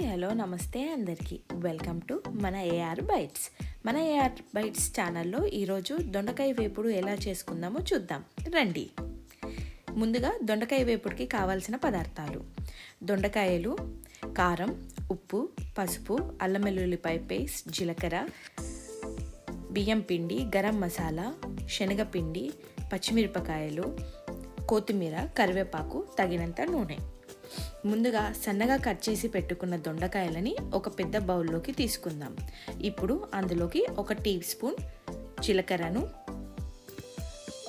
Hi hello నమస్తే అందరికీ welcome to మన ఏఆర్ బైట్స్. మన ఏఆర్ బైట్స్ ఛానల్లో ఈరోజు దొండకాయ వేపుడు ఎలా చేసుకుందామో చూద్దాం రండి. ముందుగా దొండకాయ వేపుడికి కావాల్సిన పదార్థాలు: దొండకాయలు, కారం, ఉప్పు, పసుపు, అల్లం వెల్లుల్లిపాయ పేస్ట్, జీలకర్ర, బియ్యం పిండి, గరం మసాలా, శనగపిండి, పచ్చిమిరపకాయలు, కొత్తిమీర, కరివేపాకు, తగినంత నూనె. ముందుగా సన్నగా కట్ చేసి పెట్టుకున్న దొండకాయలని ఒక పెద్ద బౌల్లోకి తీసుకుందాం. ఇప్పుడు అందులోకి 1 టీ స్పూన్ జీలకర్రను,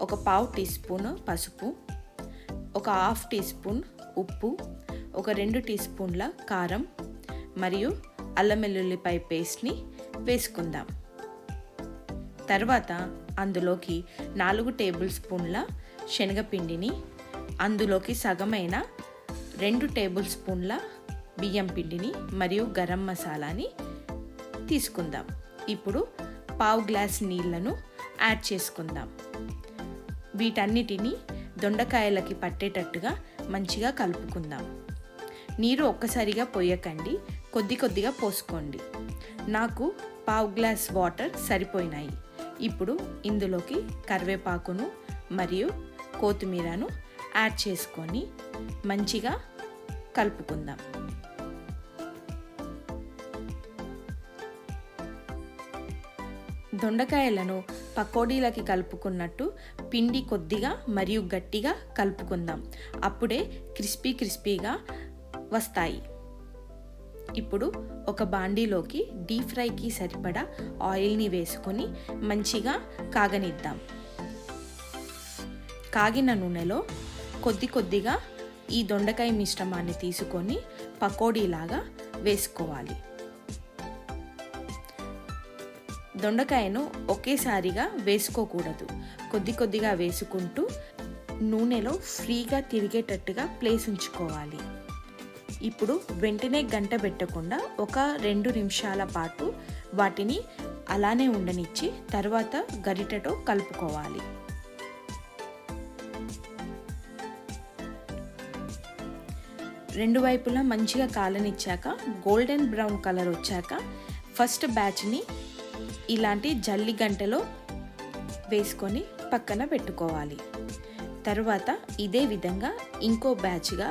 1/2 టీ స్పూన్ పసుపు, 1/2 టీ స్పూన్ ఉప్పు, 2 టీ స్పూన్ల కారం మరియు అల్లం వెల్లుల్లిపాయ పేస్ట్ని వేసుకుందాం. తర్వాత అందులోకి 4 టేబుల్ స్పూన్ల శనగపిండిని, అందులోకి సగమైన 2 టేబుల్ స్పూన్ల బియ్యం పిండిని మరియు గరం మసాలాని తీసుకుందాం. ఇప్పుడు 1/2 గ్లాస్ నీళ్లను యాడ్ చేసుకుందాం. వీటన్నిటిని దొండకాయలకి పట్టేటట్టుగా మంచిగా కలుపుకుందాం. నీరు ఒక్కసారిగా పోయకండి, కొద్దిగా పోసుకోండి. నాకు 1/2 గ్లాస్ వాటర్ సరిపోయినాయి. ఇప్పుడు ఇందులోకి కరివేపాకును మరియు కొత్తిమీరను యాడ్ చేసుకొని మంచిగా కలుపుకుందాం. దొండకాయలను పకోడీలకి కలుపుకున్నట్టు పిండి కొద్దిగా మరియు గట్టిగా కలుపుకుందాం. అప్పుడే క్రిస్పీగా వస్తాయి. ఇప్పుడు ఒక బాండీలోకి డీప్ ఫ్రైకి సరిపడా ఆయిల్ని వేసుకొని మంచిగా కాగనిద్దాం. కాగిన నూనెలో కొద్దిగా ఈ దొండకాయ మిశ్రమాన్ని తీసుకొని పకోడీలాగా వేసుకోవాలి. దొండకాయను ఒకేసారిగా వేసుకోకూడదు, కొద్దిగా వేసుకుంటూ నూనెలో ఫ్రీగా తిరిగేటట్టుగా ప్లేస్ ఉంచుకోవాలి. ఇప్పుడు వెంటనే గంట పెట్టకుండా 1-2 నిమిషాల పాటు వాటిని అలానే ఉండనిచ్చి తర్వాత గరిటెతో కలుపుకోవాలి. రెండు వైపులా మంచిగా కాలనిచ్చాక గోల్డెన్ బ్రౌన్ కలర్ వచ్చాక ఫస్ట్ బ్యాచ్ని ఇలాంటి జల్లి గంటలో వేసుకొని పక్కన పెట్టుకోవాలి. తర్వాత ఇదే విధంగా ఇంకో బ్యాచ్గా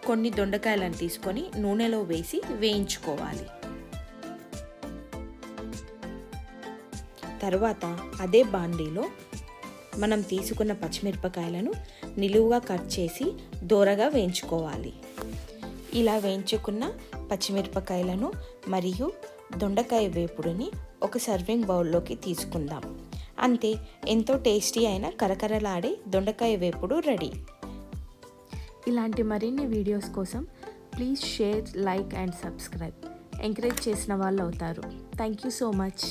కొన్ని దొండకాయలను తీసుకొని నూనెలో వేసి వేయించుకోవాలి. తర్వాత అదే బాండీలో మనం తీసుకున్న పచ్చిమిరపకాయలను నిలువుగా కట్ చేసి దోరగా వేయించుకోవాలి. ఇలా వేయించుకున్న పచ్చిమిరపకాయలను మరియు దొండకాయ వేపుడుని ఒక సర్వింగ్ బౌల్లోకి తీసుకుందాం. అంతే, ఎంతో టేస్టీ అయిన కరకరలాడే దొండకాయ వేపుడు రెడీ. ఇలాంటి మరిన్ని వీడియోస్ కోసం please share, like and subscribe. Encourage చేసిన వాళ్ళు అవుతారు. Thank you so much.